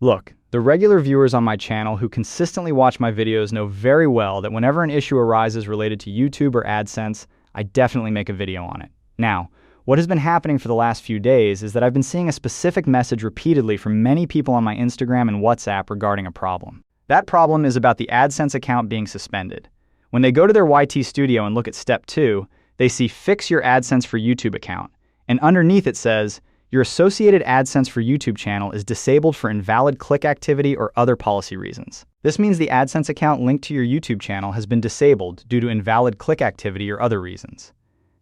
Look, the regular viewers on my channel who consistently watch my videos know very well that whenever an issue arises related to YouTube or AdSense, I definitely make a video on it. Now, what has been happening for the last few days is that I've been seeing a specific message repeatedly from many people on my Instagram and WhatsApp regarding a problem. That problem is about the AdSense account being suspended. When they go to their YT Studio and look at Step 2, they see Fix Your AdSense for YouTube account, and underneath it says, your associated AdSense for YouTube channel is disabled for invalid click activity or other policy reasons. This means the AdSense account linked to your YouTube channel has been disabled due to invalid click activity or other reasons.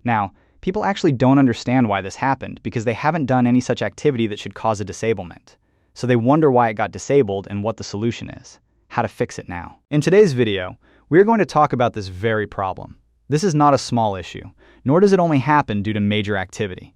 Now, people actually don't understand why this happened because they haven't done any such activity that should cause a disablement. So they wonder why it got disabled and what the solution is, how to fix it now. In today's video, we're going to talk about this very problem. This is not a small issue, nor does it only happen due to major activity.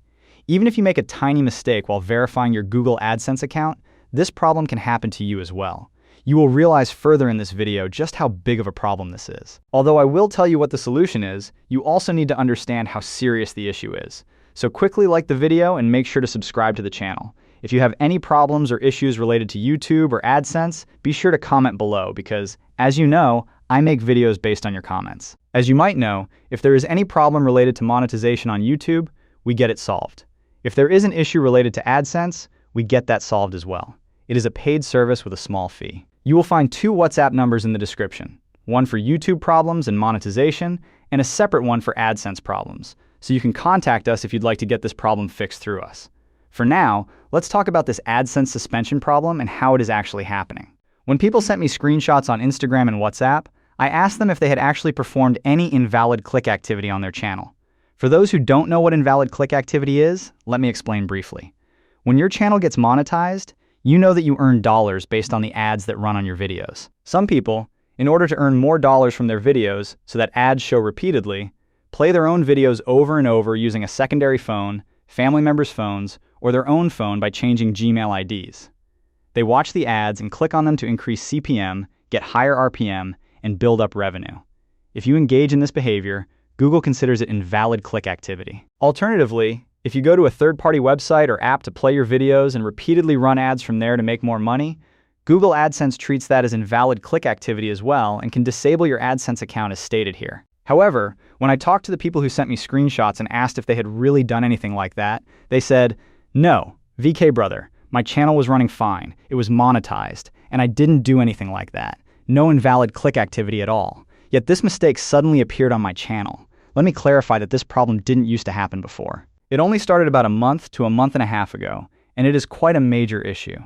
Even if you make a tiny mistake while verifying your Google AdSense account, this problem can happen to you as well. You will realize further in this video just how big of a problem this is. Although I will tell you what the solution is, you also need to understand how serious the issue is. So quickly like the video and make sure to subscribe to the channel. If you have any problems or issues related to YouTube or AdSense, be sure to comment below because, as you know, I make videos based on your comments. As you might know, if there is any problem related to monetization on YouTube, we get it solved. If there is an issue related to AdSense, we get that solved as well. It is a paid service with a small fee. You will find 2 WhatsApp numbers in the description, one for YouTube problems and monetization, and a separate one for AdSense problems, so you can contact us if you'd like to get this problem fixed through us. For now, let's talk about this AdSense suspension problem and how it is actually happening. When people sent me screenshots on Instagram and WhatsApp, I asked them if they had actually performed any invalid click activity on their channel. For those who don't know what invalid click activity is, let me explain briefly. When your channel gets monetized, you know that you earn dollars based on the ads that run on your videos. Some people, in order to earn more dollars from their videos so that ads show repeatedly, play their own videos over and over using a secondary phone, family members' phones, or their own phone by changing Gmail IDs. They watch the ads and click on them to increase CPM, get higher RPM, and build up revenue. If you engage in this behavior, Google considers it invalid click activity. Alternatively, if you go to a third-party website or app to play your videos and repeatedly run ads from there to make more money, Google AdSense treats that as invalid click activity as well and can disable your AdSense account as stated here. However, when I talked to the people who sent me screenshots and asked if they had really done anything like that, they said, "No, VK brother, my channel was running fine, it was monetized, and I didn't do anything like that. No invalid click activity at all. Yet this mistake suddenly appeared on my channel. Let me clarify that this problem didn't used to happen before. It only started about a month to a month and a half ago, and it is quite a major issue.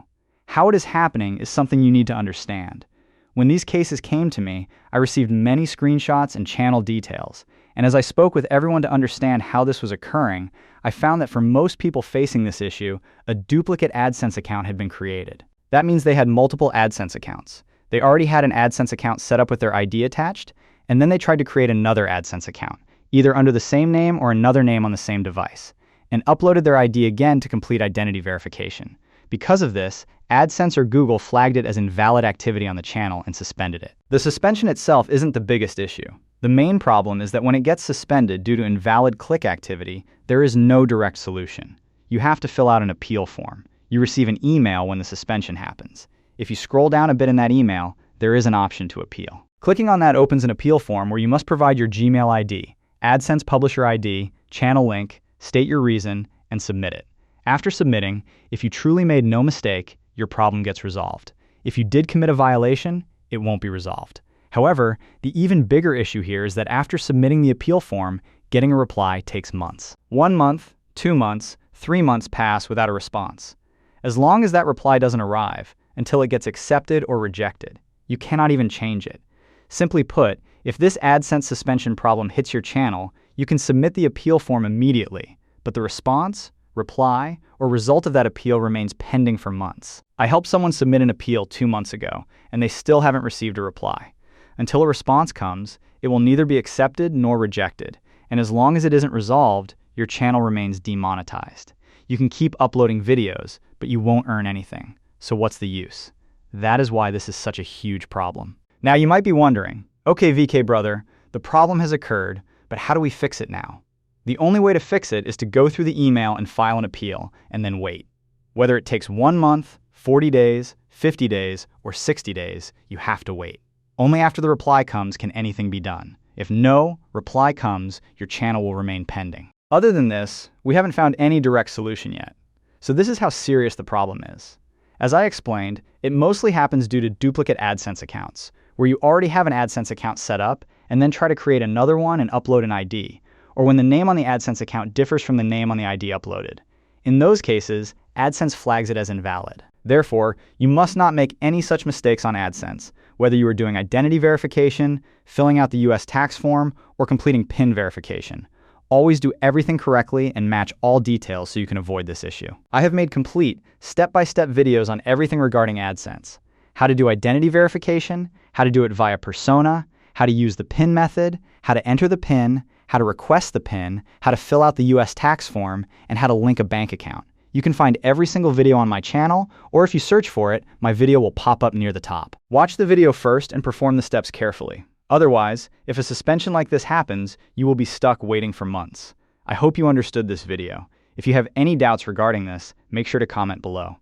How it is happening is something you need to understand. When these cases came to me, I received many screenshots and channel details, and as I spoke with everyone to understand how this was occurring, I found that for most people facing this issue, a duplicate AdSense account had been created. That means they had multiple AdSense accounts. They already had an AdSense account set up with their ID attached, and then they tried to create another AdSense account, either under the same name or another name on the same device, and uploaded their ID again to complete identity verification. Because of this, AdSense or Google flagged it as invalid activity on the channel and suspended it. The suspension itself isn't the biggest issue. The main problem is that when it gets suspended due to invalid click activity, there is no direct solution. You have to fill out an appeal form. You receive an email when the suspension happens. If you scroll down a bit in that email, there is an option to appeal. Clicking on that opens an appeal form where you must provide your Gmail ID, AdSense publisher ID, channel link, state your reason, and submit it. After submitting, if you truly made no mistake, your problem gets resolved. If you did commit a violation, it won't be resolved. However, the even bigger issue here is that after submitting the appeal form, getting a reply takes months. 1 month, 2 months, 3 months pass without a response. As long as that reply doesn't arrive, until it gets accepted or rejected, you cannot even change it. Simply put, if this AdSense suspension problem hits your channel, you can submit the appeal form immediately, but the response, reply, or result of that appeal remains pending for months. I helped someone submit an appeal 2 months ago, and they still haven't received a reply. Until a response comes, it will neither be accepted nor rejected, and as long as it isn't resolved, your channel remains demonetized. You can keep uploading videos, but you won't earn anything. So what's the use? That is why this is such a huge problem. Now you might be wondering, okay VK brother, the problem has occurred, but how do we fix it now? The only way to fix it is to go through the email and file an appeal, and then wait. Whether it takes 1 month, 40 days, 50 days, or 60 days, you have to wait. Only after the reply comes can anything be done. If no reply comes, your channel will remain pending. Other than this, we haven't found any direct solution yet. So this is how serious the problem is. As I explained, it mostly happens due to duplicate AdSense accounts, where you already have an AdSense account set up and then try to create another one and upload an ID, or when the name on the AdSense account differs from the name on the ID uploaded. In those cases, AdSense flags it as invalid. Therefore, you must not make any such mistakes on AdSense, whether you are doing identity verification, filling out the US tax form, or completing PIN verification. Always do everything correctly and match all details so you can avoid this issue. I have made complete, step-by-step videos on everything regarding AdSense. How to do identity verification, how to do it via persona, how to use the PIN method, how to enter the PIN, how to request the PIN, how to fill out the US tax form, and how to link a bank account. You can find every single video on my channel, or if you search for it, my video will pop up near the top. Watch the video first and perform the steps carefully. Otherwise, if a suspension like this happens, you will be stuck waiting for months. I hope you understood this video. If you have any doubts regarding this, make sure to comment below.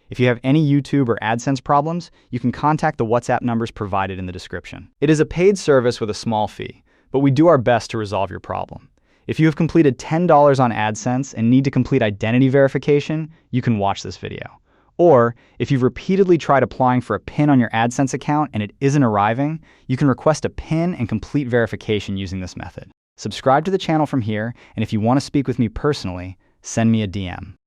If you have any YouTube or AdSense problems, you can contact the WhatsApp numbers provided in the description. It is a paid service with a small fee, but we do our best to resolve your problem. If you have completed $10 on AdSense and need to complete identity verification, you can watch this video. Or, if you've repeatedly tried applying for a PIN on your AdSense account and it isn't arriving, you can request a PIN and complete verification using this method. Subscribe to the channel from here, and if you want to speak with me personally, send me a DM.